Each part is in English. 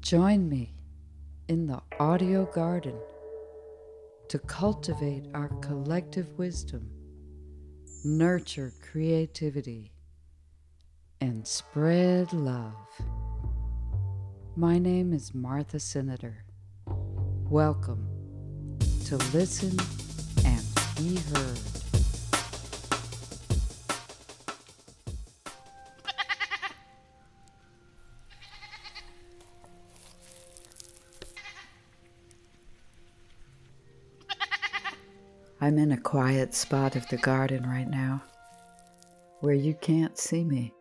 Join me in the audio garden to cultivate our collective wisdom, nurture creativity, and spread love. My name is Martha Cinader. Welcome to Listen and Be Heard. I'm in a quiet spot of the garden right now, where you can't see me,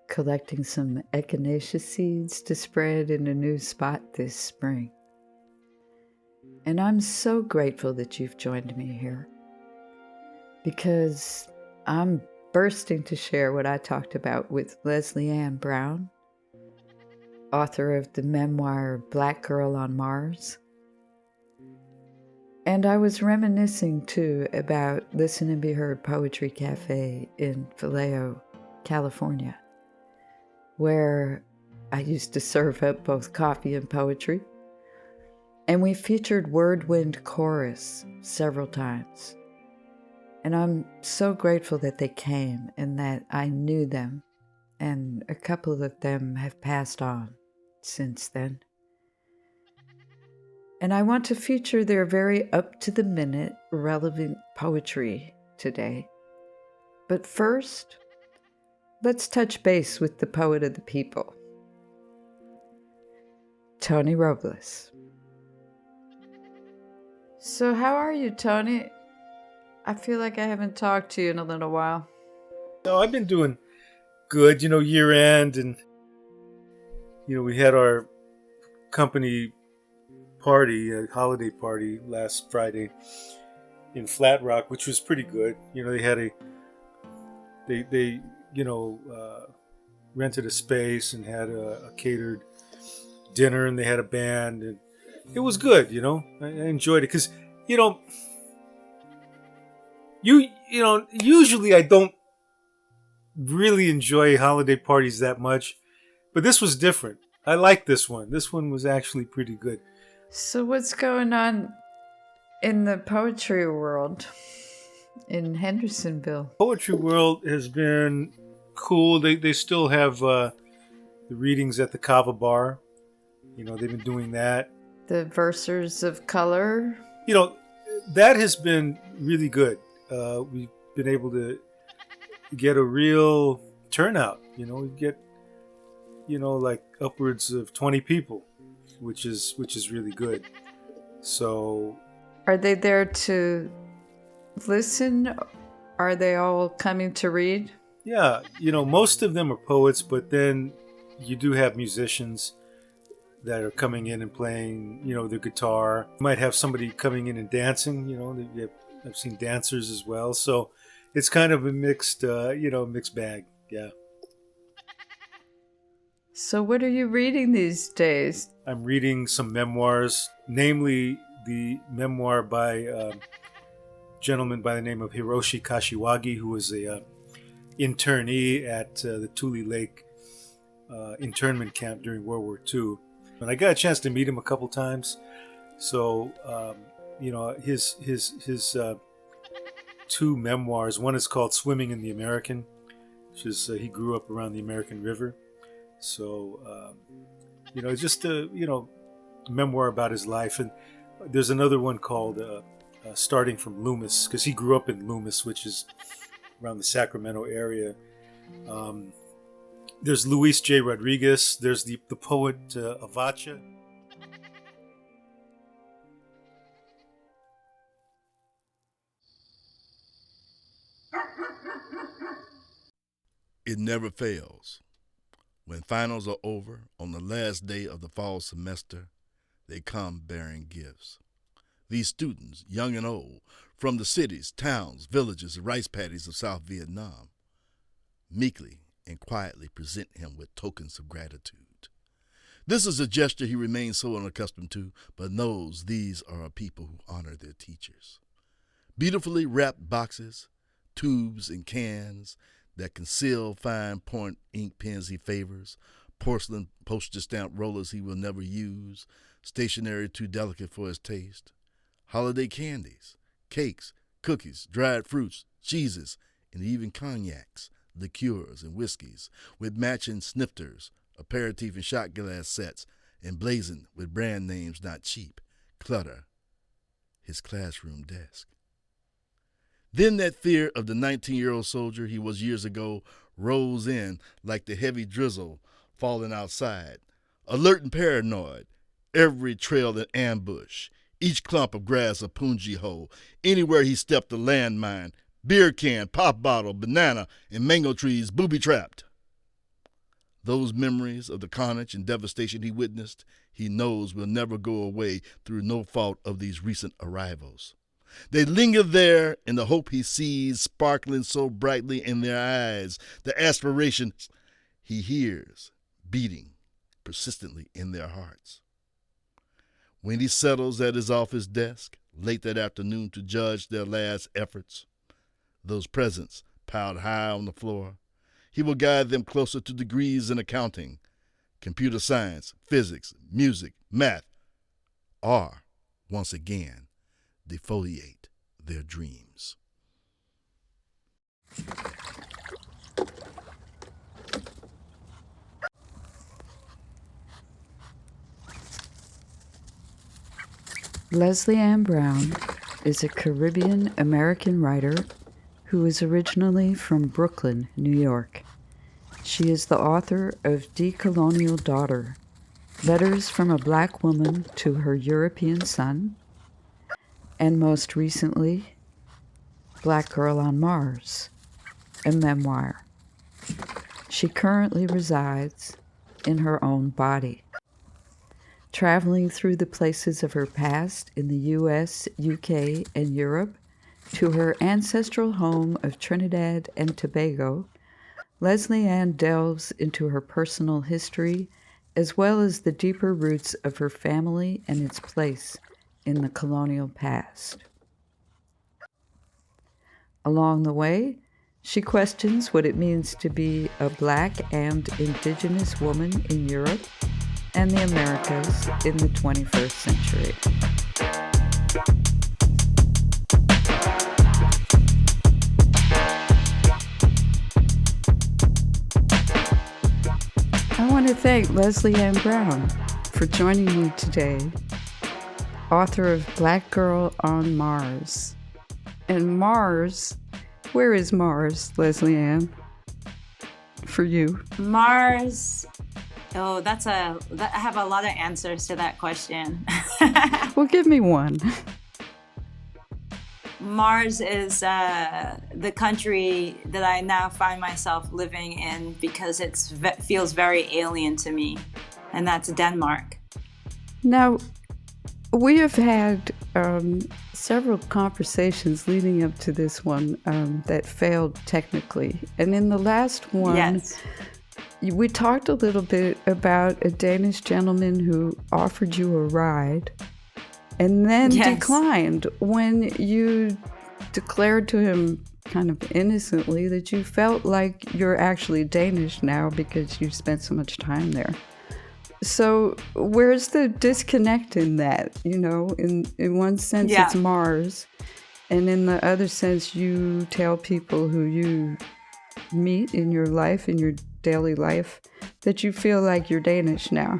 collecting some echinacea seeds to spread in a new spot this spring. And I'm so grateful that you've joined me here, because I'm bursting to share what I talked about with Lesley-Ann Brown, author of the memoir Blackgirl on Mars. And I was reminiscing, too, about Listen and Be Heard Poetry Cafe in Vallejo, California, where I used to serve up both coffee and poetry. And we featured Wordwind Chorus several times. And I'm so grateful that they came and that I knew them. And a couple of them have passed on since then. And I want to feature their very up-to-the-minute, relevant poetry today. But first, let's touch base with the poet of the people, Tony Robles. So how are you, Tony? I feel like I haven't talked to you in a little while. No, I've been doing good, year end, and, we had our company party, a holiday party last Friday in Flat Rock, which was pretty good. They had they rented a space and had a catered dinner, and they had a band, and it was good. I enjoyed it because usually I don't really enjoy holiday parties that much, but this was different. I like this one. This one was actually pretty good. So what's going on in the poetry world in Hendersonville? Poetry world has been cool. They still have the readings at the Kava Bar. They've been doing that. The Versers of Color. That has been really good. We've been able to get a real turnout. We get like upwards of 20 people, which is really good. So, are they there to listen? Are they all coming to read? Yeah, most of them are poets, but then you do have musicians that are coming in and playing, the guitar. You might have somebody coming in and dancing. I've seen dancers as well. So it's kind of a mixed bag. Yeah. So what are you reading these days? I'm reading some memoirs, namely the memoir by a gentleman by the name of Hiroshi Kashiwagi, who was a internee at the Tule Lake internment camp during World War II. And I got a chance to meet him a couple times. So, his two memoirs. One is called Swimming in the American, which is he grew up around the American River. So, just a memoir about his life. And there's another one called Starting from Loomis, because he grew up in Loomis, which is around the Sacramento area. There's Luis J. Rodriguez. There's the poet Avacha. It never fails. When finals are over, on the last day of the fall semester, they come bearing gifts. These students, young and old, from the cities, towns, villages, and rice paddies of South Vietnam, meekly and quietly present him with tokens of gratitude. This is a gesture he remains so unaccustomed to, but knows these are a people who honor their teachers. Beautifully wrapped boxes, tubes, and cans that conceal fine point ink pens he favors, porcelain postage stamp rollers he will never use, stationery too delicate for his taste, holiday candies, cakes, cookies, dried fruits, cheeses, and even cognacs, liqueurs, and whiskeys, with matching snifters, aperitif and shot glass sets, emblazoned with brand names not cheap, clutter his classroom desk. Then that fear of the 19-year-old soldier he was years ago rose in like the heavy drizzle falling outside, alert and paranoid, every trail an ambush, each clump of grass a punji hole, anywhere he stepped a landmine, beer can, pop bottle, banana, and mango trees booby-trapped. Those memories of the carnage and devastation he witnessed, he knows will never go away through no fault of these recent arrivals. They linger there in the hope he sees sparkling so brightly in their eyes, the aspirations he hears beating persistently in their hearts. When he settles at his office desk late that afternoon to judge their last efforts, those presents piled high on the floor, he will guide them closer to degrees in accounting, computer science, physics, music, math, or, once again, defoliate their dreams. Lesley-Ann Brown is a Caribbean-American writer who is originally from Brooklyn, New York. She is the author of Decolonial Daughter, Letters from a Black Woman to Her European Son, and most recently, Blackgirl on Mars, a memoir. She currently resides in her own body, traveling through the places of her past in the US, UK, and Europe to her ancestral home of Trinidad and Tobago. Lesley-Ann delves into her personal history as well as the deeper roots of her family and its place in the colonial past. Along the way, she questions what it means to be a Black and Indigenous woman in Europe and the Americas in the 21st century. I want to thank Lesley-Ann Brown for joining me today, author of Blackgirl on Mars. And Mars, where is Mars, Lesley-Ann, for you? Mars, I have a lot of answers to that question. Well, give me one. Mars is the country that I now find myself living in because it feels very alien to me, and that's Denmark. Now, we have had several conversations leading up to this one that failed technically. And in the last one, yes, we talked a little bit about a Danish gentleman who offered you a ride and then declined when you declared to him kind of innocently that you felt like you're actually Danish now because you spent so much time there. So where's the disconnect in that? You know, in one sense it's Mars, and in the other sense you tell people who you meet in your life, in your daily life, that you feel like you're Danish now.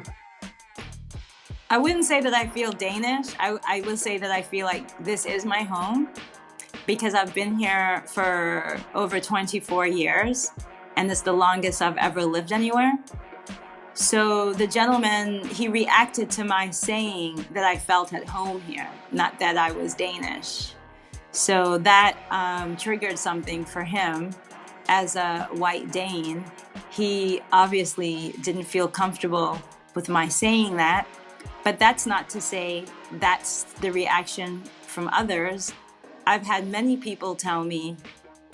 I wouldn't say that I feel Danish. I would say that I feel like this is my home because I've been here for over 24 years and it's the longest I've ever lived anywhere. So the gentleman, he reacted to my saying that I felt at home here, not that I was Danish. So that triggered something for him as a white Dane. He obviously didn't feel comfortable with my saying that. But that's not to say that's the reaction from others. I've had many people tell me,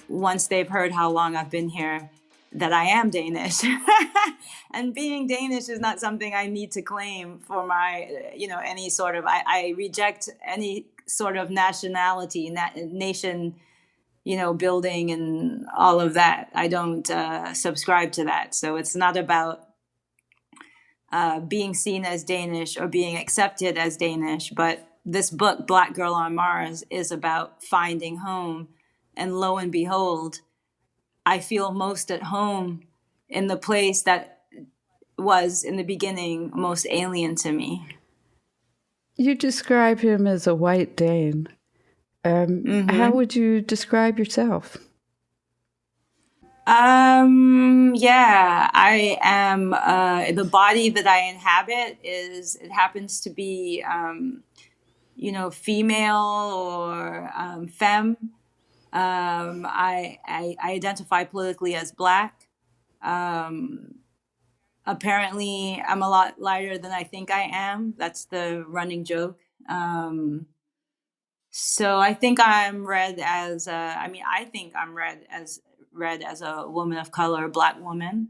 once they've heard how long I've been here, that I am Danish. And being Danish is not something I need to claim for my, any sort of, I reject any sort of nationality, nation, building and all of that. I don't subscribe to that. So it's not about being seen as Danish or being accepted as Danish. But this book, Blackgirl on Mars, is about finding home. And lo and behold, I feel most at home in the place that was in the beginning most alien to me. You describe him as a white Dane. How would you describe yourself? Yeah, I am, the body that I inhabit it happens to be, female or femme. I identify politically as Black. Apparently, I'm a lot lighter than I think I am. That's the running joke. So I think I'm read as, I think I'm read as a woman of color, a Black woman.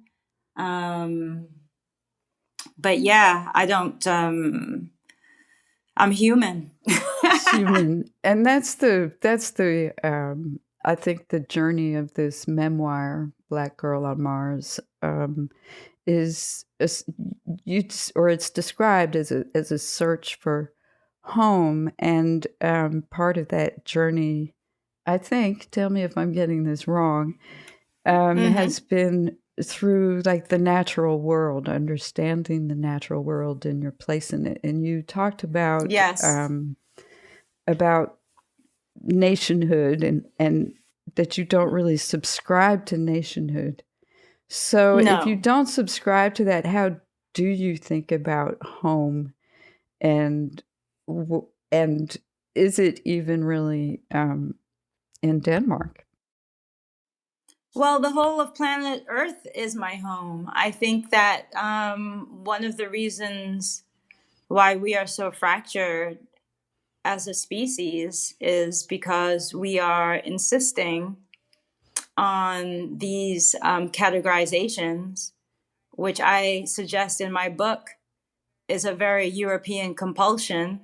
But yeah, I don't, I'm human. Human. And that's the I think the journey of this memoir, Blackgirl on Mars, it's described as a search for home, and part of that journey, I think, tell me if I'm getting this wrong, has been through like the natural world, understanding the natural world and your place in it. And you talked about about nationhood and that you don't really subscribe to nationhood. So No. if you don't subscribe to that, how do you think about home, and is it even really in Denmark? Well, the whole of planet Earth is my home. I think that one of the reasons why we are so fractured as a species is because we are insisting on these categorizations, which I suggest in my book is a very European compulsion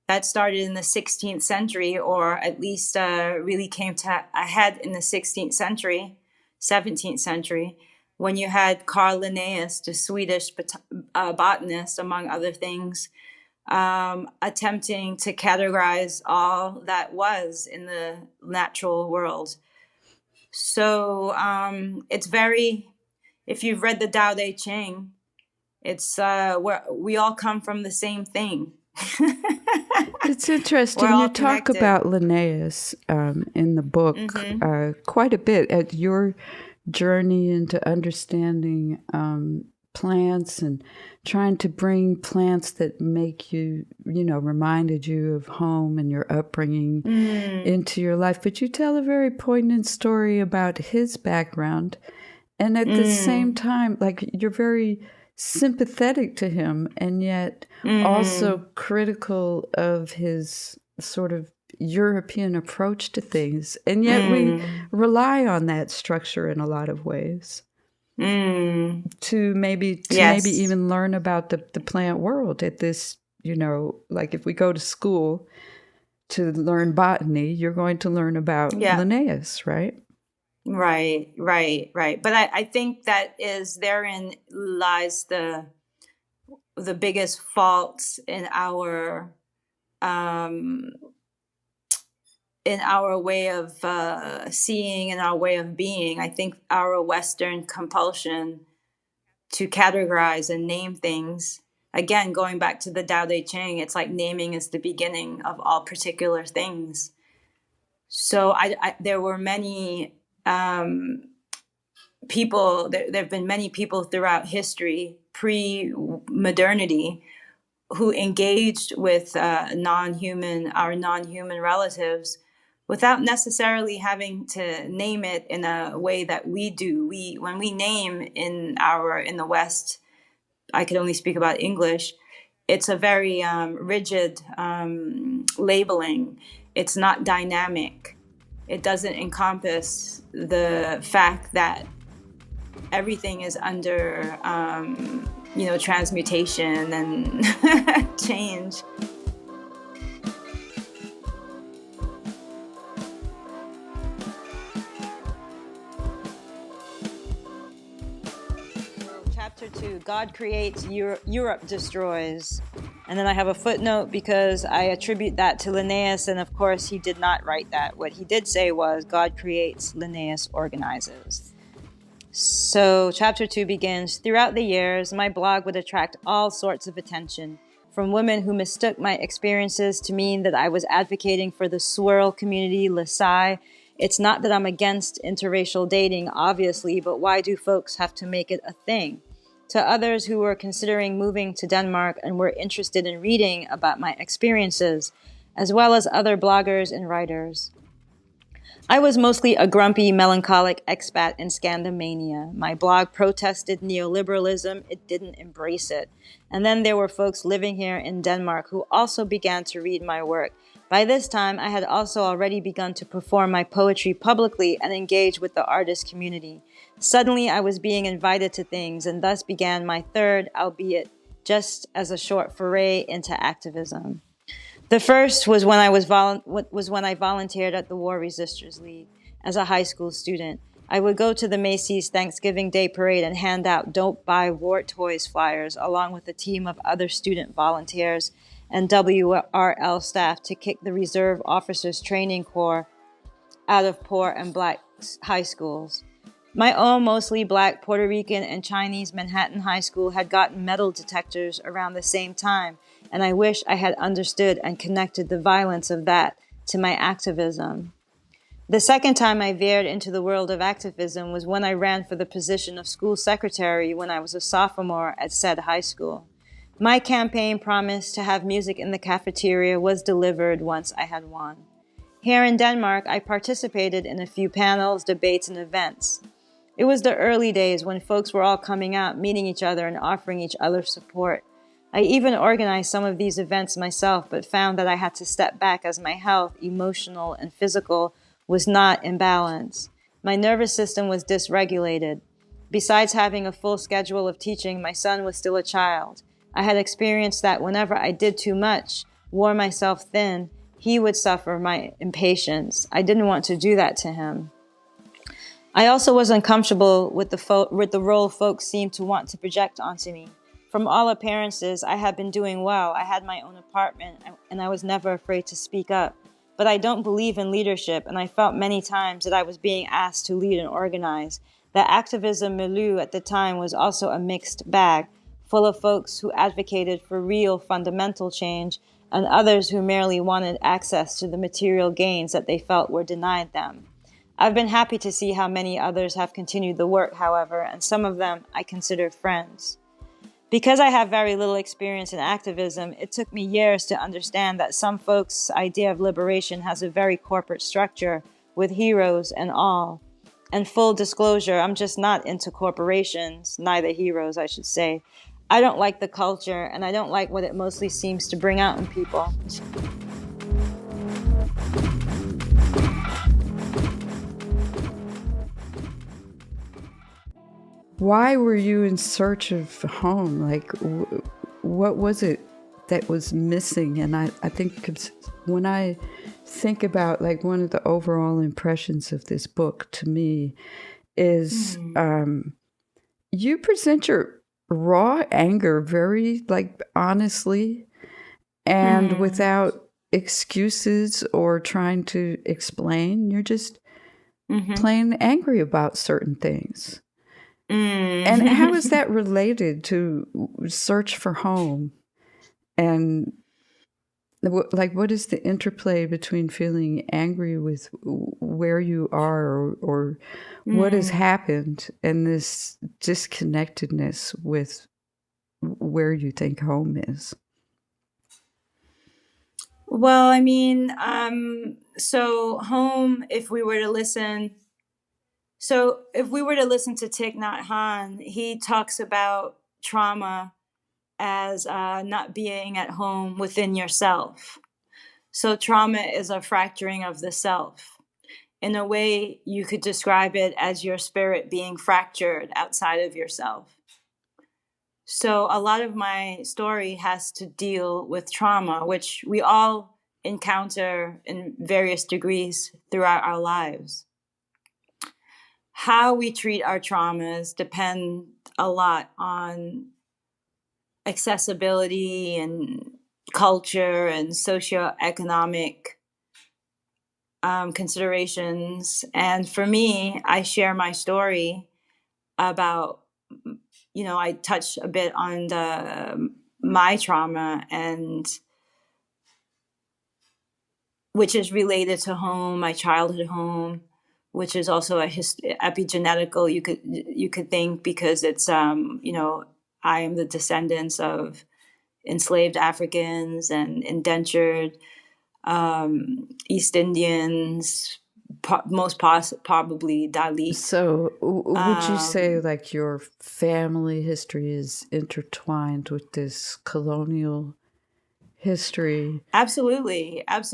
that started in the 16th century, or at least really came to a head in the 16th century, 17th century, when you had Carl Linnaeus, the Swedish botanist, among other things, attempting to categorize all that was in the natural world. So it's very, if you've read the Tao Te Ching, it's where we all come from the same thing. It's interesting. You talk about Linnaeus in the book quite a bit at your journey into understanding plants and trying to bring plants that make you, reminded you of home and your upbringing into your life. But you tell a very poignant story about his background. And at the same time, like, you're very sympathetic to him and yet also critical of his sort of European approach to things. And yet we rely on that structure in a lot of ways to maybe even learn about the plant world at this, like if we go to school to learn botany, you're going to learn about Linnaeus, right? Right. But I think that therein lies the biggest faults in our way of seeing and our way of being. I think our Western compulsion to categorize and name things, again, going back to the Tao Te Ching, it's like naming is the beginning of all particular things. So there were many people, there have been many people throughout history, pre-modernity, who engaged with our non-human relatives without necessarily having to name it in a way that we do. When we name in the West, I could only speak about English, it's a very rigid labeling. It's not dynamic. It doesn't encompass the fact that everything is under, transmutation and change. chapter 2, God creates, Europe destroys. And then I have a footnote because I attribute that to Linnaeus, and of course he did not write that. What he did say was, God creates, Linnaeus organizes. So chapter 2 begins, throughout the years, my blog would attract all sorts of attention, from women who mistook my experiences to mean that I was advocating for the swirl community, Lasai. It's not that I'm against interracial dating, obviously, but why do folks have to make it a thing? To others who were considering moving to Denmark and were interested in reading about my experiences, as well as other bloggers and writers. I was mostly a grumpy, melancholic expat in Scandamania. My blog protested neoliberalism. It didn't embrace it. And then there were folks living here in Denmark who also began to read my work. By this time, I had also already begun to perform my poetry publicly and engage with the artist community. Suddenly, I was being invited to things, and thus began my third, albeit just as a short foray, into activism. The first was when I volunteered at the War Resisters League as a high school student. I would go to the Macy's Thanksgiving Day Parade and hand out "Don't Buy War Toys" flyers along with a team of other student volunteers and WRL staff to kick the Reserve Officers Training Corps out of poor and black high schools. My own mostly black, Puerto Rican, and Chinese Manhattan high school had gotten metal detectors around the same time, and I wish I had understood and connected the violence of that to my activism. The second time I veered into the world of activism was when I ran for the position of school secretary when I was a sophomore at said high school. My campaign promise to have music in the cafeteria was delivered once I had won. Here in Denmark, I participated in a few panels, debates, and events. It was the early days when folks were all coming out, meeting each other, and offering each other support. I even organized some of these events myself, but found that I had to step back as my health, emotional and physical, was not in balance. My nervous system was dysregulated. Besides having a full schedule of teaching, my son was still a child. I had experienced that whenever I did too much, wore myself thin, he would suffer my impatience. I didn't want to do that to him. I also was uncomfortable with the role folks seemed to want to project onto me. From all appearances, I had been doing well. I had my own apartment, and I was never afraid to speak up. But I don't believe in leadership, and I felt many times that I was being asked to lead and organize. The activism milieu at the time was also a mixed bag, full of folks who advocated for real fundamental change and others who merely wanted access to the material gains that they felt were denied them. I've been happy to see how many others have continued the work, however, and some of them I consider friends. Because I have very little experience in activism, it took me years to understand that some folks' idea of liberation has a very corporate structure with heroes and all. And full disclosure, I'm just not into corporations, neither heroes, I should say. I don't like the culture, and I don't like what it mostly seems to bring out in people. Why were you in search of home? Like, what was it that was missing? And I think when I think about, like, one of the overall impressions of this book to me is you present your raw anger very, like, honestly and without excuses or trying to explain. You're just plain angry about certain things. And how is that related to search for home? And like, what is the interplay between feeling angry with where you are or what has happened and this disconnectedness with where you think home is? Well, I mean, so home, if we were to listen to Thich Nhat Hanh, he talks about trauma as not being at home within yourself. So trauma is a fracturing of the self. In a way, you could describe it as your spirit being fractured outside of yourself. So a lot of my story has to deal with trauma, which we all encounter in various degrees throughout our lives. how we treat our traumas depend a lot on accessibility and culture and socioeconomic considerations. And for me, I share my story about, I touch a bit on my trauma, and which is related to home, my childhood home, which is also epigenetical. You could think, because it's I am the descendants of enslaved Africans and indentured East Indians, probably Dalit. So would you say like your family history is intertwined with this colonial history? Absolutely. As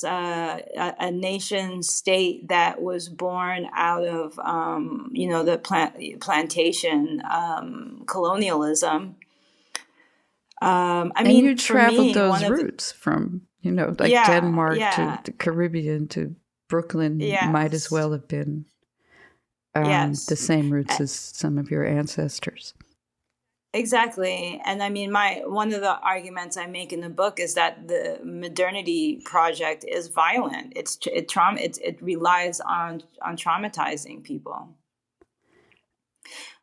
a nation state that was born out of, the plantation colonialism. And you traveled those routes from, Denmark to the Caribbean to Brooklyn. Yes. Might as well have been the same routes as some of your ancestors. Exactly. And I mean, one of the arguments I make in the book is that the modernity project is violent. It relies on traumatizing people.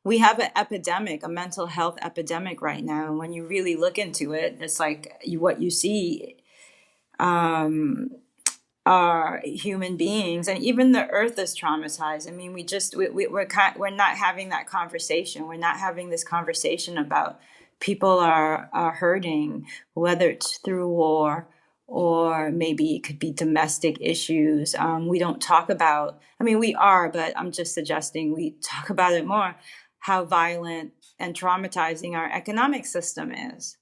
We have an epidemic, a mental health epidemic right now. And when you really look into it, it's like what you see are human beings, and even the earth is traumatized. I mean, we're not having that conversation. We're not having this conversation about people are hurting, whether it's through war or maybe it could be domestic issues. We don't talk about, we are, but I'm just suggesting we talk about it more, how violent and traumatizing our economic system is.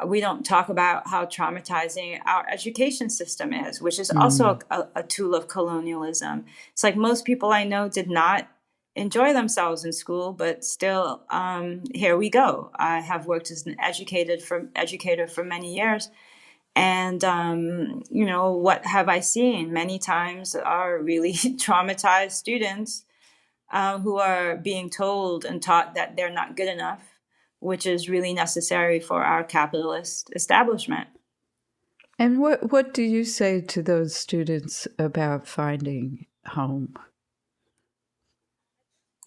We don't talk about how traumatizing our education system is, which is also a tool of colonialism. It's like most people I know did not enjoy themselves in school, but still, here we go. I have worked as an educator for many years. And, what have I seen? Many times are really traumatized students who are being told and taught that they're not good enough, which is really necessary for our capitalist establishment. And what do you say to those students about finding home?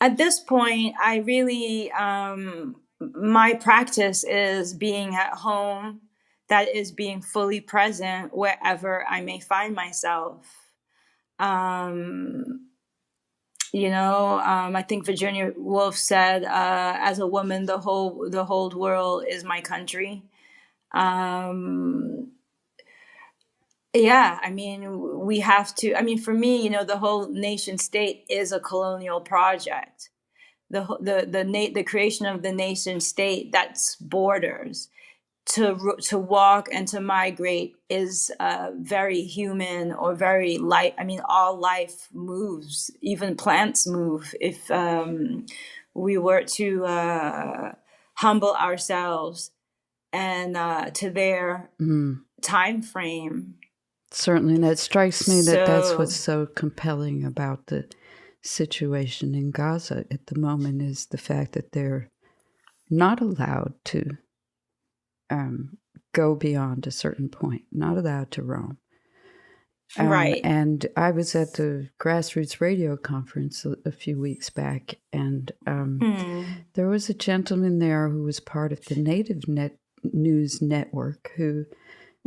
At this point, I really, my practice is being at home, that is being fully present wherever I may find myself. I think Virginia Woolf said, as a woman, the whole world is my country. We have to, for me, the whole nation state is a colonial project. The creation of the nation state, that's borders. To walk and to migrate is very human or very light. All life moves, even plants move. If we were to humble ourselves and to their time frame. Certainly, and that strikes me that's what's so compelling about the situation in Gaza at the moment, is the fact that they're not allowed to go beyond a certain point, not allowed to roam. Right. And I was at the Grassroots Radio Conference a few weeks back, and there was a gentleman there who was part of the Native News Network who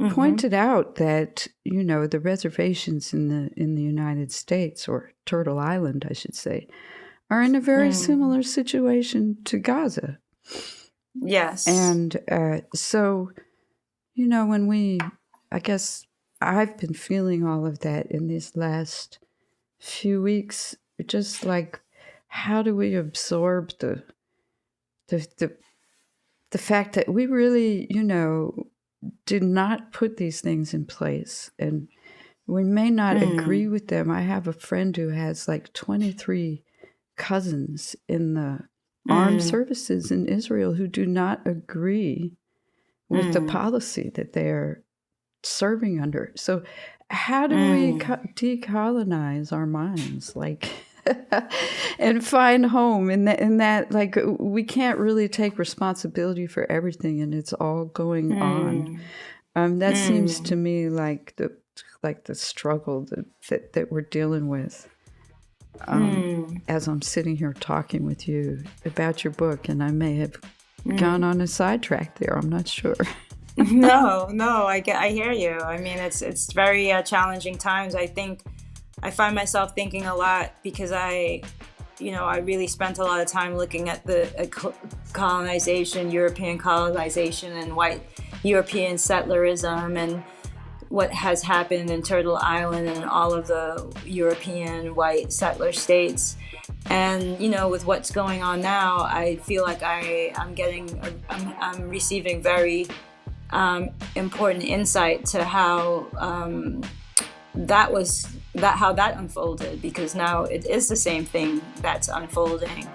pointed out that, the reservations in the United States, or Turtle Island, I should say, are in a very similar situation to Gaza. Yes. And so, I guess I've been feeling all of that in these last few weeks, just like, how do we absorb the fact that we really, did not put these things in place, and we may not agree with them. I have a friend who has like 23 cousins in the armed services in Israel who do not agree with the policy that they're serving under. So how do we decolonize our minds, like, and find home in that, like, we can't really take responsibility for everything, and it's all going on. That seems to me like the struggle that we're dealing with. As I'm sitting here talking with you about your book, and I may have gone on a sidetrack there. I'm not sure. No, I hear you. I mean, it's very challenging times. I think I find myself thinking a lot because I really spent a lot of time looking at the colonization, European colonization, and white European settlerism, and what has happened in Turtle Island and all of the European white settler states. And, with what's going on now, I feel like I'm receiving very important insight to how that unfolded, because now it is the same thing that's unfolding.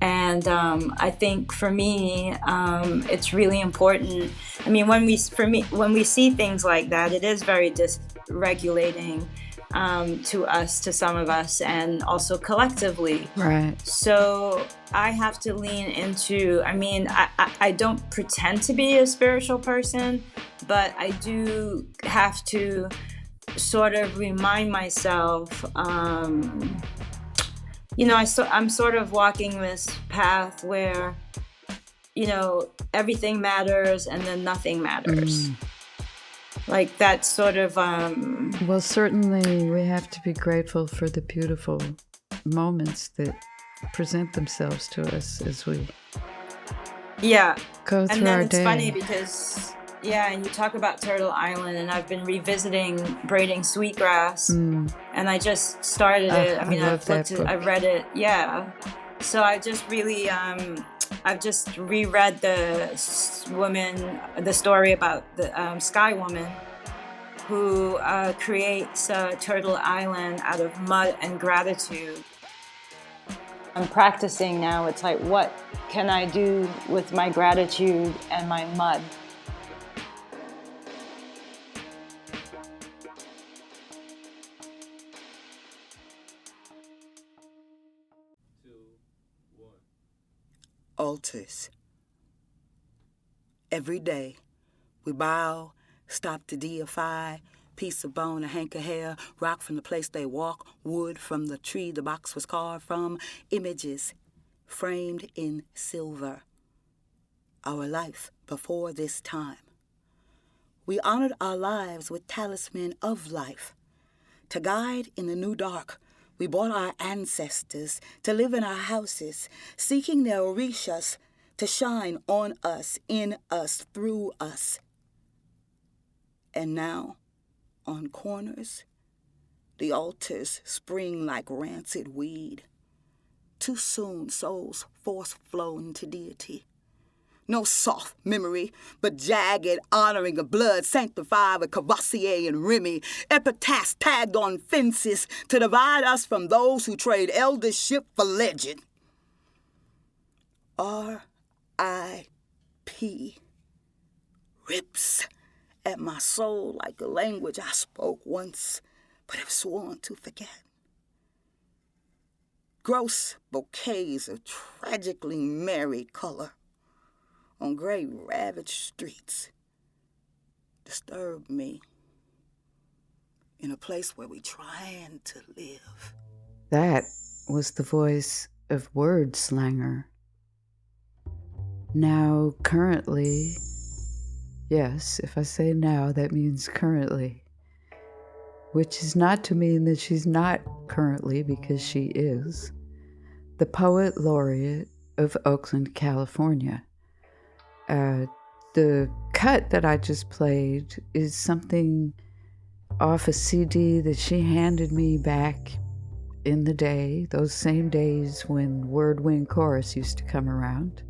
And I think for me, it's really important. I mean, when we see things like that, it is very dysregulating to some of us, and also collectively. Right. So I have to lean into, I don't pretend to be a spiritual person, but I do have to sort of remind myself, I'm sort of walking this path where, everything matters and then nothing matters. Like that sort of... Well, certainly we have to be grateful for the beautiful moments that present themselves to us as we go through our day. And then it's funny because, and you talk about Turtle Island, and I've been revisiting Braiding Sweetgrass, and I just started it. I've read it, So I just really... I've just reread the story about the Sky Woman, who creates Turtle Island out of mud and gratitude. I'm practicing now. It's like, what can I do with my gratitude and my mud? Altars. Every day we bow, stop to deify, piece of bone, a hank of hair, rock from the place they walk, wood from the tree the box was carved from, images framed in silver. Our life before this time. We honored our lives with talisman of life. To guide in the new dark, we brought our ancestors to live in our houses, seeking their orishas to shine on us, in us, through us. And now, on corners, the altars spring like rancid weed. Too soon souls force flown to deity. No soft memory, but jagged honoring of blood sanctified with Cavassier and Remy, epitaphs tagged on fences to divide us from those who trade eldership for legend. R.I.P. rips at my soul like a language I spoke once, but have sworn to forget. Gross bouquets of tragically merry color on gray, ravaged streets disturb me in a place where we trying to live. That was the voice of Wordslanger. Now, currently, yes, if I say now, that means currently, which is not to mean that she's not currently, because she is, the poet laureate of Oakland, California. The cut that I just played is something off a CD that she handed me back in the day, those same days when Wordwind Chorus used to come around.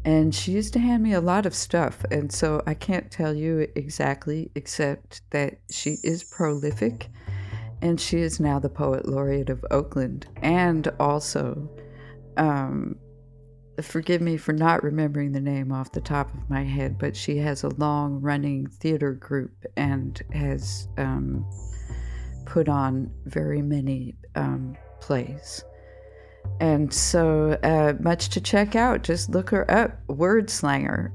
And she used to hand me a lot of stuff, and so I can't tell you exactly, except that she is prolific, and she is now the Poet Laureate of Oakland, and also forgive me for not remembering the name off the top of my head, but she has a long-running theater group and has put on very many plays. And so much to check out. Just look her up, Wordslanger.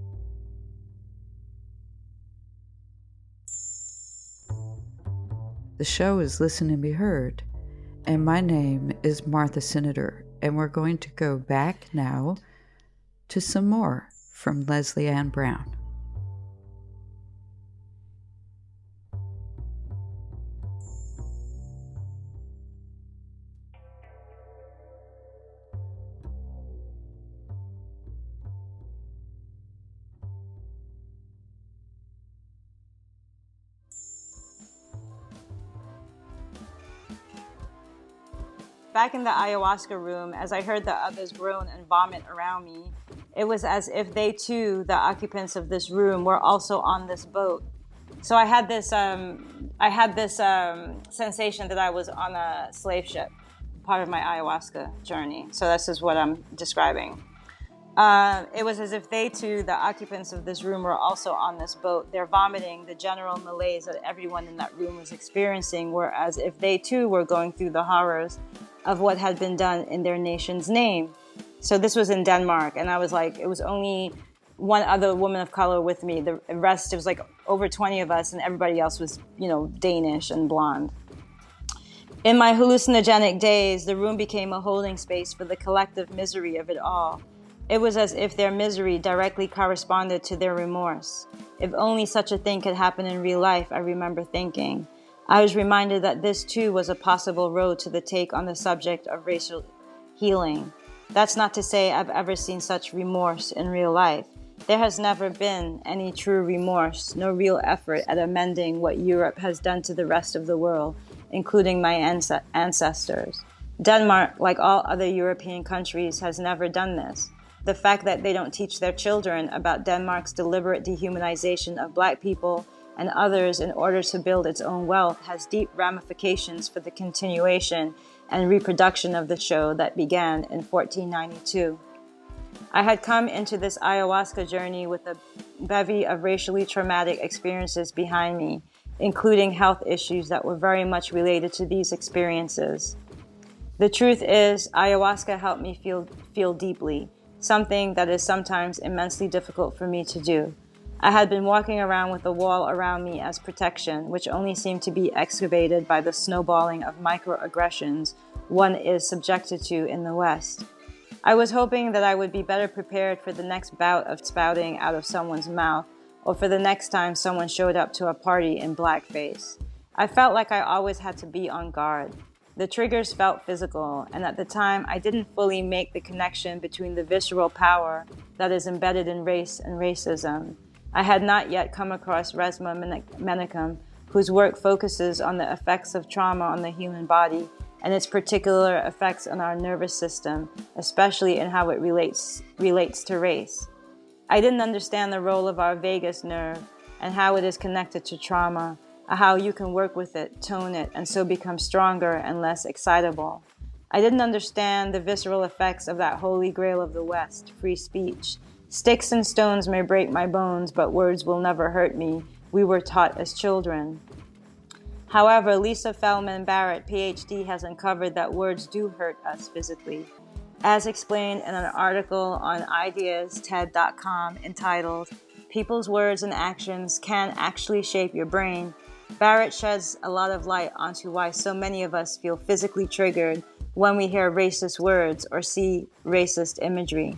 The show is Listen and Be Heard, and my name is Martha Cinader, and we're going to go back now to some more from Lesley-Ann Brown. Back in the ayahuasca room, as I heard the others groan and vomit around me, it was as if they too, the occupants of this room, were also on this boat. So I had this sensation that I was on a slave ship, part of my ayahuasca journey. So this is what I'm describing. It was as if they too, the occupants of this room, were also on this boat. They're vomiting the general malaise that everyone in that room was experiencing, were as if they too were going through the horrors of what had been done in their nation's name. So this was in Denmark, and I was like, it was only one other woman of color with me. The rest, it was like over 20 of us, and everybody else was, Danish and blonde. In my hallucinogenic days, the room became a holding space for the collective misery of it all. It was as if their misery directly corresponded to their remorse. If only such a thing could happen in real life, I remember thinking. I was reminded that this too was a possible road to the take on the subject of racial healing. That's not to say I've ever seen such remorse in real life. There has never been any true remorse, no real effort at amending what Europe has done to the rest of the world, including my ancestors. Denmark, like all other European countries, has never done this. The fact that they don't teach their children about Denmark's deliberate dehumanization of Black people and others in order to build its own wealth has deep ramifications for the continuation and reproduction of the show that began in 1492. I had come into this ayahuasca journey with a bevy of racially traumatic experiences behind me, including health issues that were very much related to these experiences. The truth is, ayahuasca helped me feel deeply, something that is sometimes immensely difficult for me to do. I had been walking around with a wall around me as protection, which only seemed to be excavated by the snowballing of microaggressions one is subjected to in the West. I was hoping that I would be better prepared for the next bout of spouting out of someone's mouth, or for the next time someone showed up to a party in blackface. I felt like I always had to be on guard. The triggers felt physical, and at the time I didn't fully make the connection between the visceral power that is embedded in race and racism. I had not yet come across Resmaa Menakem, whose work focuses on the effects of trauma on the human body and its particular effects on our nervous system, especially in how it relates to race. I didn't understand the role of our vagus nerve and how it is connected to trauma, how you can work with it, tone it, and so become stronger and less excitable. I didn't understand the visceral effects of that holy grail of the West, free speech. Sticks and stones may break my bones, but words will never hurt me, we were taught as children. However, Lisa Feldman Barrett, PhD, has uncovered that words do hurt us physically. As explained in an article on ideasted.com entitled, People's Words and Actions Can Actually Shape Your Brain, Barrett sheds a lot of light onto why so many of us feel physically triggered when we hear racist words or see racist imagery.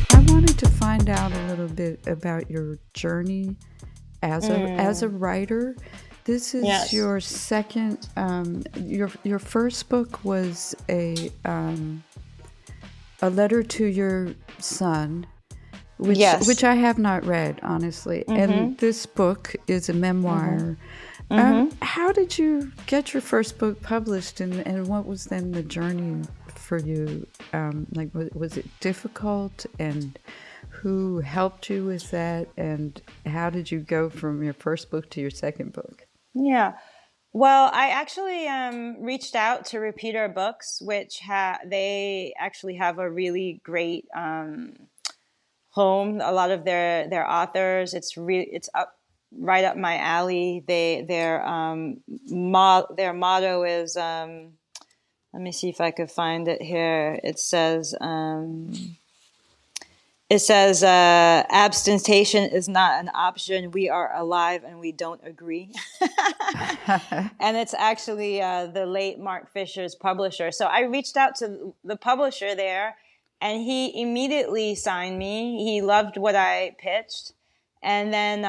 I wanted to find out a little bit about your journey as a writer. This is your second. Your first book was a letter to your son, which I have not read, honestly. Mm-hmm. And this book is a memoir. Mm-hmm. How did you get your first book published, and what was then the journey for you? Was it difficult, and who helped you with that, and how did you go from your first book to your second book? Yeah. Well, I actually reached out to Repeater Books, which they actually have a really great home. A lot of their authors, it's up right up my alley. Their motto is let me see if I could find it here. It says, abstention is not an option. We are alive and we don't agree. And it's actually the late Mark Fisher's publisher. So I reached out to the publisher there, and he immediately signed me. He loved what I pitched. And then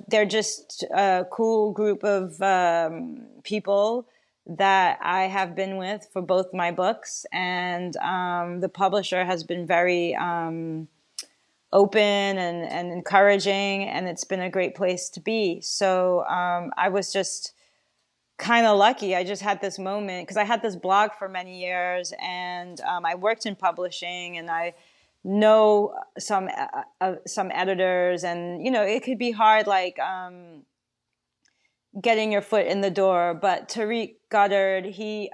they're just a cool group of people that I have been with for both my books, and the publisher has been very open and encouraging, and it's been a great place to be. So I was just kind of lucky. I just had this moment because I had this blog for many years, and I worked in publishing, and I know some editors, and it could be hard, like getting your foot in the door. But Tariq Goddard, he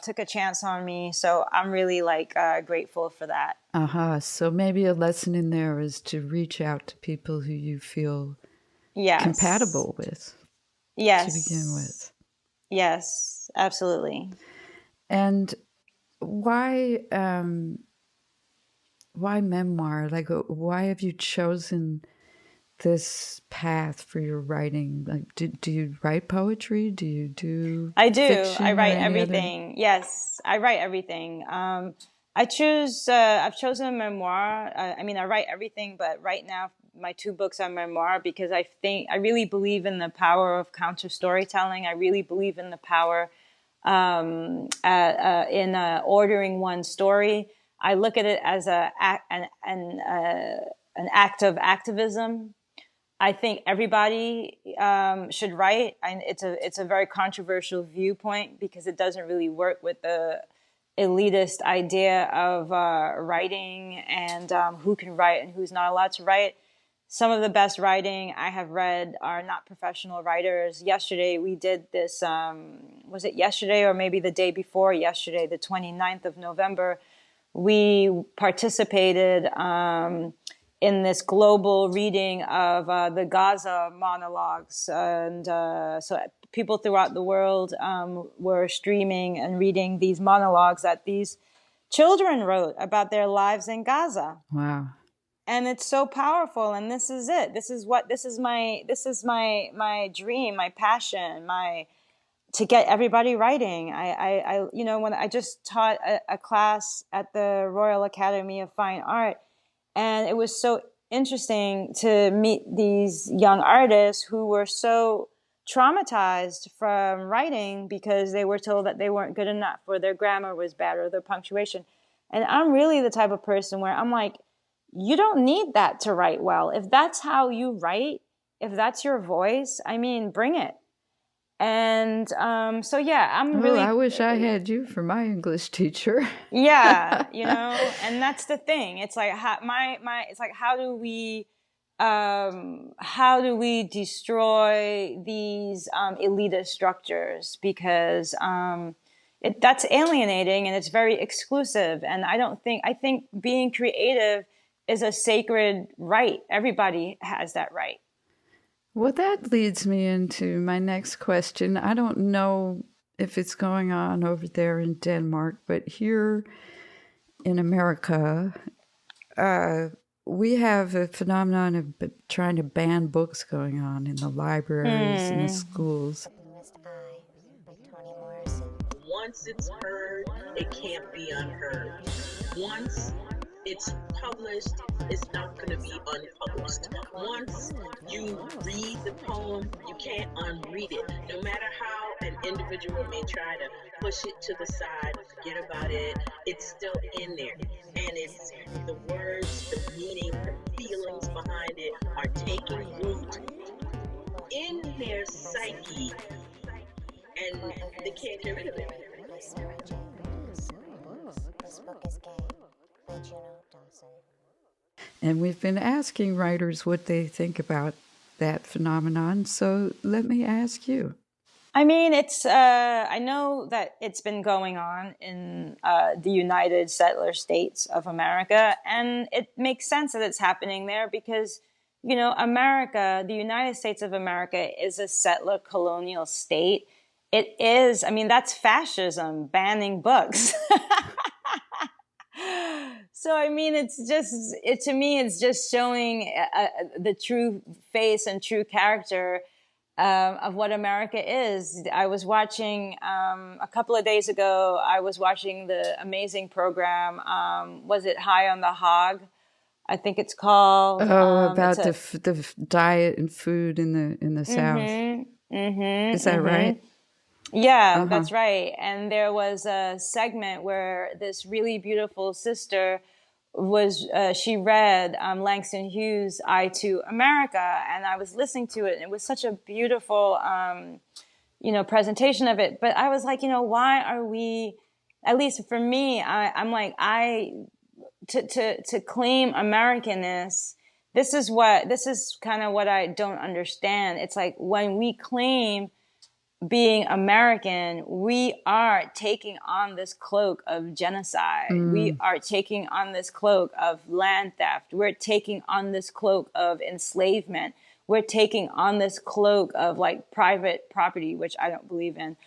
took a chance on me, so I'm really grateful for that. So maybe a lesson in there is to reach out to people who you feel compatible with. Yes. To begin with. Yes, absolutely. And why memoir? Like, why have you chosen this path for your writing? Like, do you write poetry? Do you do? I do. Fiction I write Other? everything. Yes, I write everything. I've chosen a memoir. I write everything, but right now my 2 books are memoir because I really believe in the power of counter storytelling. I really believe in the power in ordering one story. I look at it as an act of activism. I think everybody should write. It's a very controversial viewpoint because it doesn't really work with the elitist idea of writing and who can write and who's not allowed to write. Some of the best writing I have read are not professional writers. Yesterday we did this, was it yesterday or maybe the day before yesterday, the 29th of November, we participated in this global reading of the Gaza monologues. And so people throughout the world were streaming and reading these monologues that these children wrote about their lives in Gaza. Wow. And it's so powerful. And this is it. This is my dream, my passion, to get everybody writing. I when I just taught a class at the Royal Academy of Fine Art, and it was so interesting to meet these young artists who were so traumatized from writing because they were told that they weren't good enough, or their grammar was bad, or their punctuation. And I'm really the type of person where I'm like, you don't need that to write well. If that's how you write, if that's your voice, bring it. And so I'm really. I wish I had you for my English teacher. Yeah, and that's the thing. It's like it's like how do we destroy these elitist structures, because that's alienating and it's very exclusive. And I think being creative is a sacred right. Everybody has that right. Well, that leads me into my next question. I don't know if it's going on over there in Denmark, but here in America, we have a phenomenon of trying to ban books going on in the libraries and the schools. Once it's heard, it can't be unheard. Once it's published, it's not going to be unpublished. Once you read the poem, you can't unread it. No matter how an individual may try to push it to the side, forget about it, it's still in there. And it's the words, the meaning, the feelings behind it are taking root in their psyche, and they can't get rid of it. This book is gay. But don't say. And we've been asking writers what they think about that phenomenon. So let me ask you, I mean, I know that it's been going on in the United Settler States of America, and it makes sense that it's happening there because, America, the United States of America, is a settler colonial state. It is, I mean, that's fascism, banning books. So, I mean, to me, it's just showing the true face and true character of what America is. I was watching a couple of days ago. I was watching the amazing program. Was it High on the Hog? I think it's called. About the diet and food in the South. Is that right? Yeah, that's right. And there was a segment where this really beautiful sister she read Langston Hughes' Eye to America, and I was listening to it, and it was such a beautiful, presentation of it. But I was like, why are we, at least for me, I'm like, to claim Americanness, this is kind of what I don't understand. It's like when we claim being American, we are taking on this cloak of genocide. We are taking on this cloak of land theft. We're taking on this cloak of enslavement. We're taking on this cloak of like private property, which I don't believe in.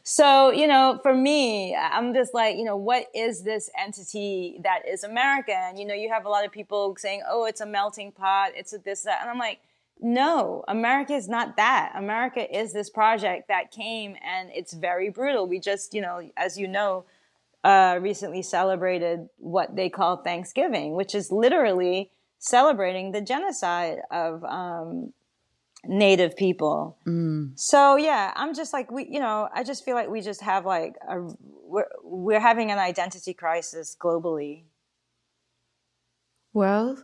So, for me, I'm just like, what is this entity that is America? And, you have a lot of people saying, oh, it's a melting pot. It's a this, that. And I'm like, no, America is not that. America is this project that came, and it's very brutal. We just, as recently celebrated what they call Thanksgiving, which is literally celebrating the genocide of Native people. So yeah, I'm just like, I just feel like we just have like we're having an identity crisis globally. Well,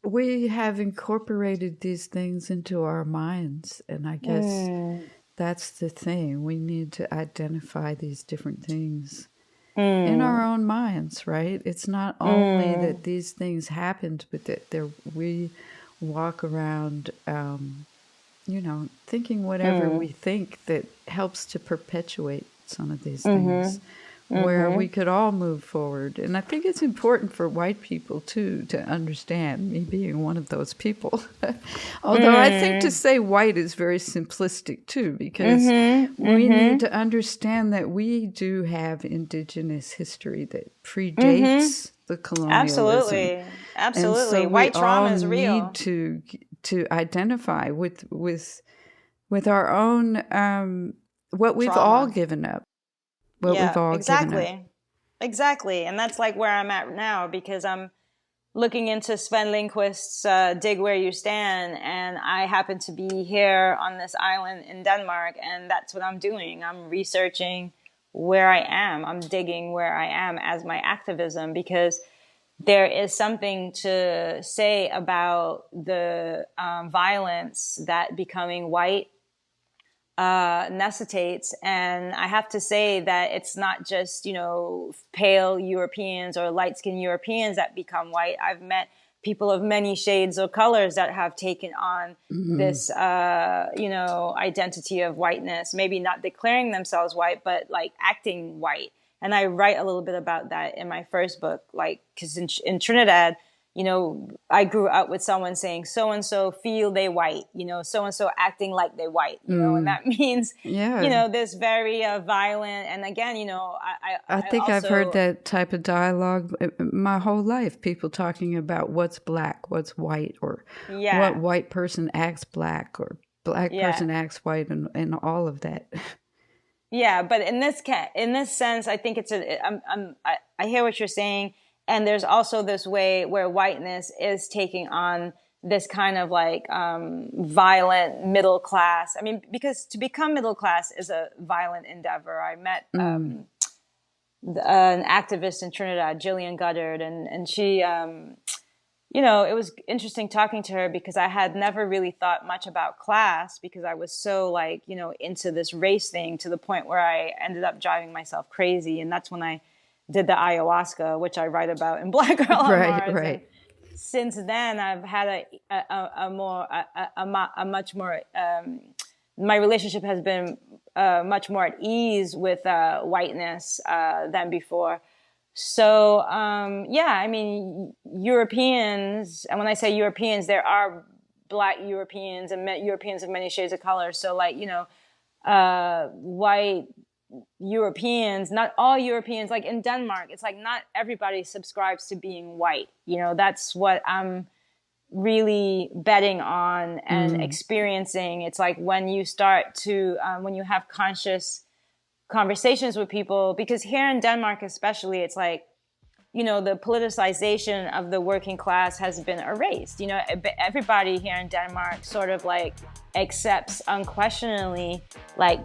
we have incorporated these things into our minds, and I guess that's the thing. We need to identify these different things in our own minds, right? It's not only that these things happened, but that we walk around, thinking whatever we think that helps to perpetuate some of these things. Where we could all move forward. And I think it's important for white people, too, to understand, me being one of those people. Although I think to say white is very simplistic, too, because we need to understand that we do have indigenous history that predates the colonialism. Absolutely. So White trauma is real. Need to identify with our own, what we've all given up. Exactly. And that's like where I'm at now, because I'm looking into Sven Lindqvist's Dig Where You Stand, and I happen to be here on this island in Denmark, and that's what I'm doing. I'm researching where I am. I'm digging where I am as my activism, because there is something to say about the violence that becoming white necessitates. And I have to say that it's not just, pale Europeans or light-skinned Europeans that become white. I've met people of many shades of colors that have taken on this, identity of whiteness, maybe not declaring themselves white, but like acting white. And I write a little bit about that in my first book, like, because in Trinidad, I grew up with someone saying so-and-so feel they white, so-and-so acting like they white, and that means, this very violent. And again, I think I've heard that type of dialogue my whole life, people talking about what's black, what's white, or what white person acts black, or black person acts white, and all of that. Yeah, but in this sense, I think it's I hear what you're saying. And there's also this way where whiteness is taking on this kind of like violent middle class. I mean, because to become middle class is a violent endeavor. I met an activist in Trinidad, Jillian Goddard, and she, it was interesting talking to her, because I had never really thought much about class, because I was so like, into this race thing, to the point where I ended up driving myself crazy. And that's when I did the ayahuasca, which I write about in Blackgirl on Mars. Right. And since then, I've had a much more my relationship has been much more at ease with whiteness than before. So, I mean, Europeans, and when I say Europeans, there are Black Europeans and Europeans of many shades of color. So, like, white Europeans, not all Europeans, like in Denmark, it's like not everybody subscribes to being white. That's what I'm really betting on and experiencing. It's like when you start to, when you have conscious conversations with people, because here in Denmark especially, it's like, the politicization of the working class has been erased. Everybody here in Denmark sort of like accepts unquestioningly like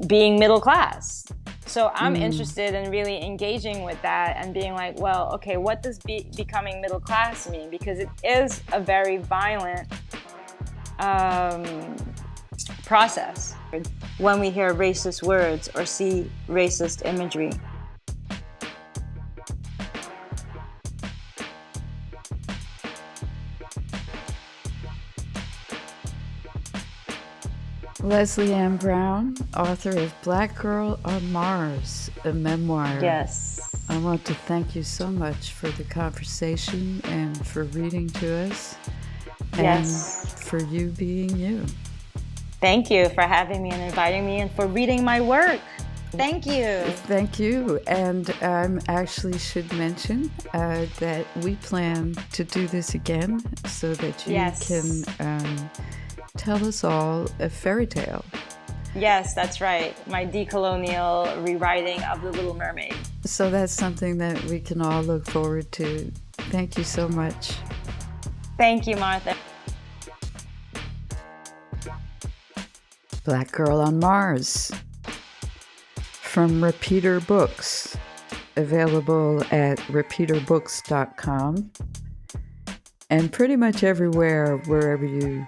being middle class. So I'm interested in really engaging with that and being like, well, okay, what does becoming middle class mean? Because it is a very violent process when we hear racist words or see racist imagery. Lesley-Ann Brown, author of Blackgirl on Mars, a memoir. Yes. I want to thank you so much for the conversation and for reading to us. Yes. And for you being you. Thank you for having me and inviting me and for reading my work. Thank you. Thank you. And I actually should mention that we plan to do this again so that you can tell us all a fairy tale. Yes, that's right. My decolonial rewriting of The Little Mermaid. So that's something that we can all look forward to. Thank you so much. Thank you, Martha. Blackgirl on Mars from Repeater Books, available at repeaterbooks.com and pretty much everywhere wherever you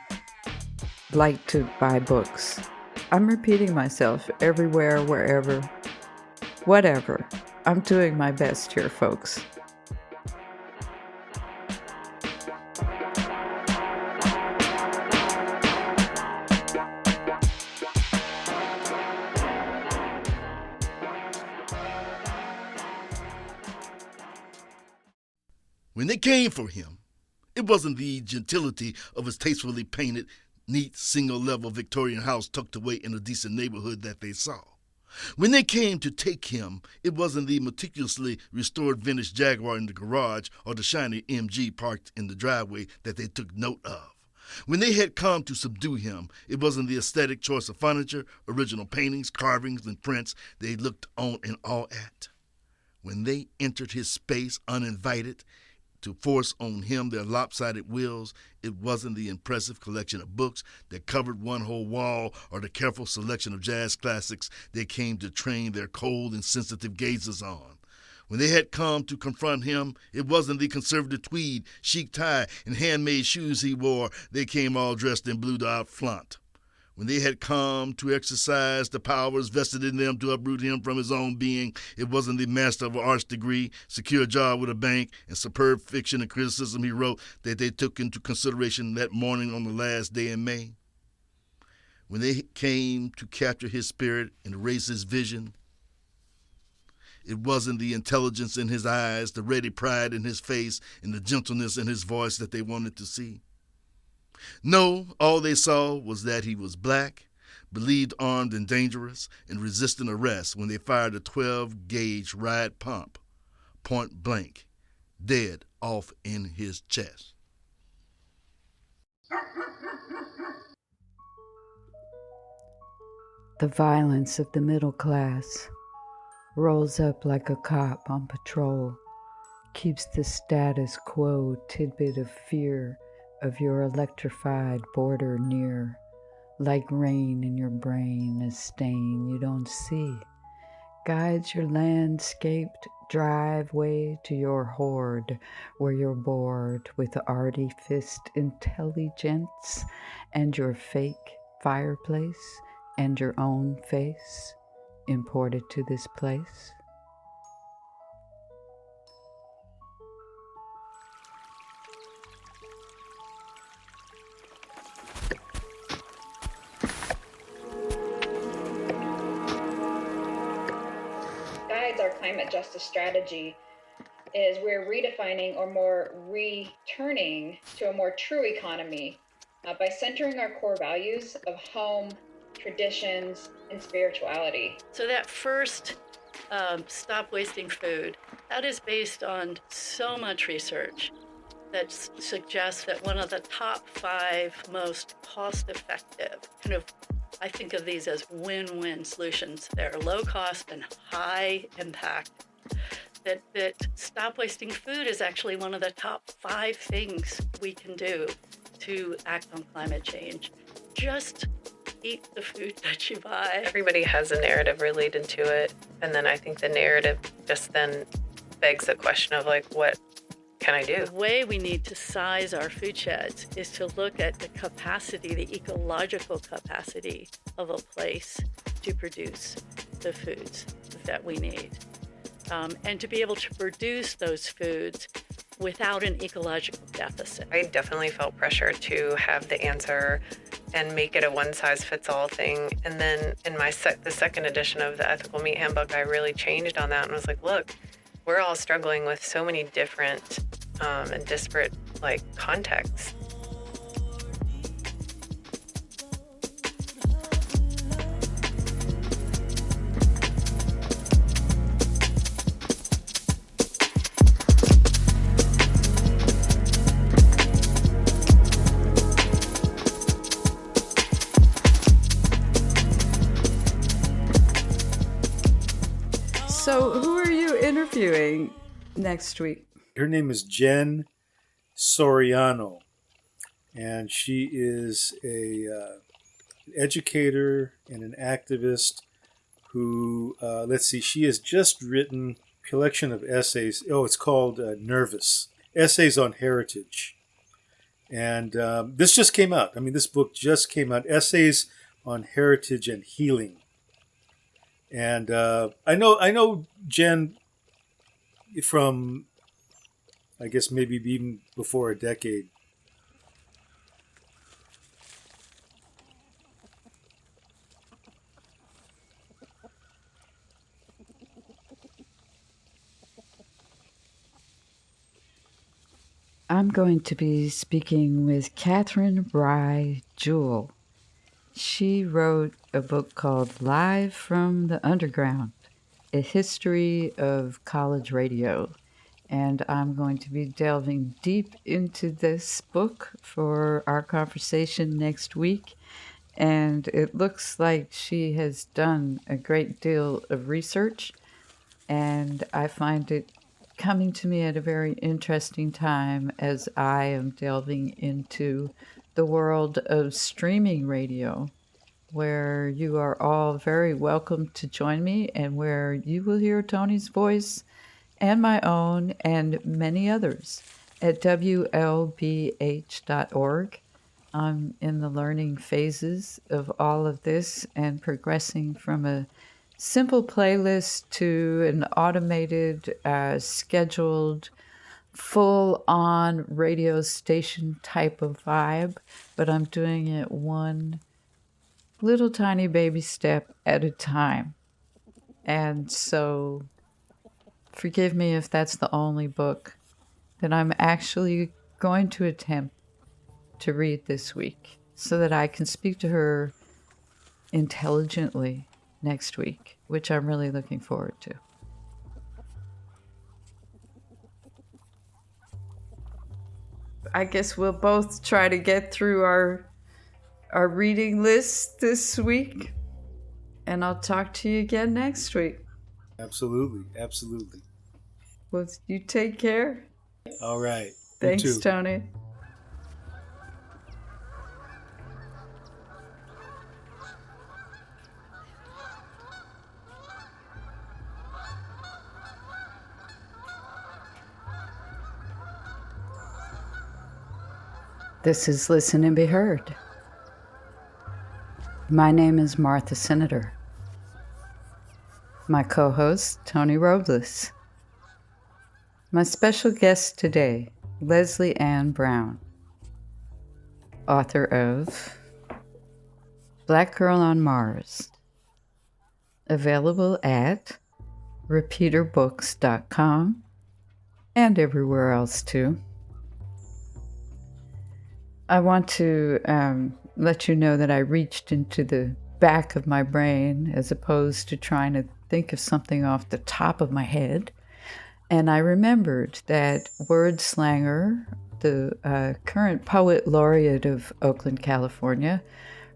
like to buy books. I'm repeating myself, everywhere, wherever, whatever. I'm doing my best here, folks. When they came for him, it wasn't the gentility of his tastefully painted, neat, single-level Victorian house tucked away in a decent neighborhood that they saw. When they came to take him, it wasn't the meticulously restored vintage Jaguar in the garage or the shiny MG parked in the driveway that they took note of. When they had come to subdue him, it wasn't the aesthetic choice of furniture, original paintings, carvings, and prints they looked on in awe at. When they entered his space uninvited, to force on him their lopsided wills, it wasn't the impressive collection of books that covered one whole wall or the careful selection of jazz classics they came to train their cold and sensitive gazes on. When they had come to confront him, it wasn't the conservative tweed, chic tie, and handmade shoes he wore. They came all dressed in blued-out flaunt. When they had come to exercise the powers vested in them to uproot him from his own being, it wasn't the master of an arts degree, secure job with a bank, and superb fiction and criticism he wrote that they took into consideration that morning on the last day in May. When they came to capture his spirit and erase his vision, it wasn't the intelligence in his eyes, the ready pride in his face, and the gentleness in his voice that they wanted to see. No, all they saw was that he was black, believed armed and dangerous, and resisting arrest when they fired a 12-gauge riot pump, point blank, dead off in his chest. The violence of the middle class rolls up like a cop on patrol, keeps the status quo tidbit of fear of your electrified border near, like rain in your brain, a stain you don't see, guides your landscaped driveway to your hoard, where you're bored with artificed intelligence and your fake fireplace and your own face imported to this place. climate justice strategy is we're redefining or more returning to a more true economy by centering our core values of home, traditions, and spirituality. So that first stop wasting food, that is based on so much research that suggests that one of the top 5 most cost-effective, I think of these as win-win solutions. They're low cost and high impact. That stop wasting food is actually one of the top 5 things we can do to act on climate change. Just eat the food that you buy. Everybody has a narrative related to it. And then I think the narrative just then begs the question of like, what can I do? The way we need to size our food sheds is to look at the capacity, the ecological capacity of a place to produce the foods that we need. And to be able to produce those foods without an ecological deficit. I definitely felt pressure to have the answer and make it a one-size-fits-all thing. And then in the second edition of the Ethical Meat Handbook, I really changed on that and was like, look, we're all struggling with so many different and disparate contexts. So who are you interviewing next week? Her name is Jen Soriano, and she is an educator and an activist who, she has just written a collection of essays. It's called Nervous, Essays on Heritage. And this just came out. This book just came out, Essays on Heritage and Healing. And I know Jen from, I guess, maybe even before a decade. I'm going to be speaking with Catherine Rye Jewell. She wrote a book called Live from the Underground, A History of College Radio. And I'm going to be delving deep into this book for our conversation next week. And it looks like she has done a great deal of research. And I find it coming to me at a very interesting time as I am delving into the world of streaming radio, where you are all very welcome to join me and where you will hear Tony's voice and my own and many others at WL&BH.org. I'm in the learning phases of all of this and progressing from a simple playlist to an automated, scheduled, full-on radio station type of vibe, but I'm doing it one little tiny baby step at a time. And so forgive me if that's the only book that I'm actually going to attempt to read this week so that I can speak to her intelligently next week, which I'm really looking forward to. I guess we'll both try to get through our reading list this week, and I'll talk to you again next week. Absolutely. Well, you take care. All right. Thanks, Tony. This is Listen and Be Heard. My name is Martha Cinader. My co-host, Tony Robles. My special guest today, Lesley-Ann Brown, author of Blackgirl on Mars, available at repeaterbooks.com, and everywhere else too. I want to let you know that I reached into the back of my brain as opposed to trying to think of something off the top of my head. And I remembered that Wordslanger, the current poet laureate of Oakland, California,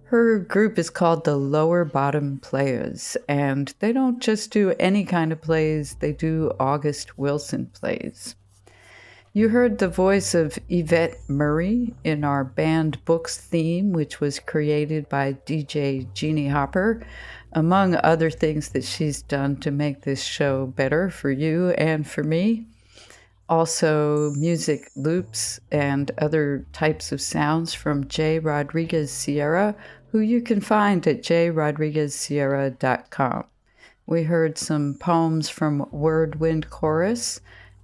her group is called the Lower Bottom Players, and they don't just do any kind of plays, they do August Wilson plays. You heard the voice of Yvette Murray in our banned books theme, which was created by DJ Jeannie Hopper, among other things that she's done to make this show better for you and for me. Also, music loops and other types of sounds from J. Rodriguez Sierra, who you can find at jrodriguezsierra.com. We heard some poems from Wordwind Chorus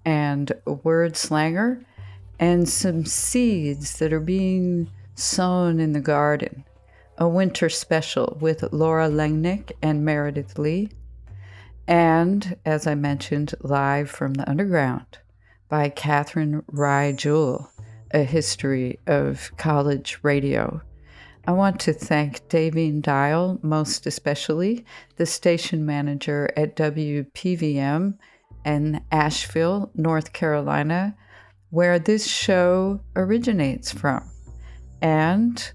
and Wordslanger, and some seeds that are being sown in the garden. A winter special with Laura Langnick and Meredith Lee. And, as I mentioned, live from the underground by Catherine Rye Jewell, A History of College Radio. I want to thank Davine Dial, most especially, the station manager at WPVM in Asheville, North Carolina, where this show originates from. And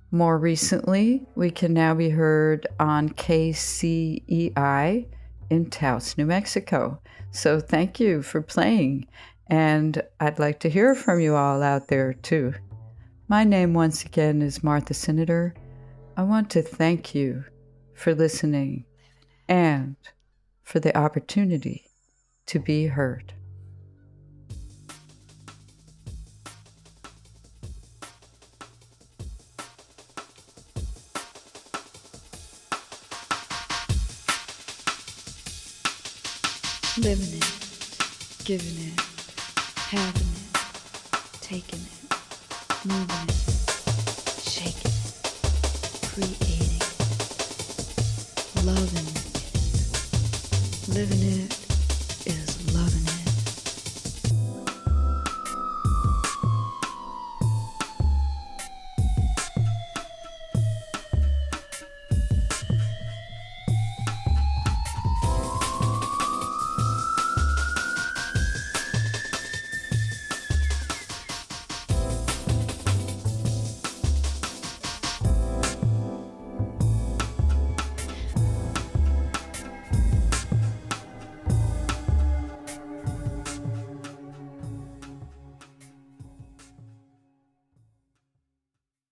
more recently, we can now be heard on KCEI in Taos, New Mexico. So thank you for playing, and I'd like to hear from you all out there too. My name once again is Martha Cinader. I want to thank you for listening and for the opportunity to be heard. Living it, giving it, having it, taking it, moving it, shaking it, creating it, loving it, living it.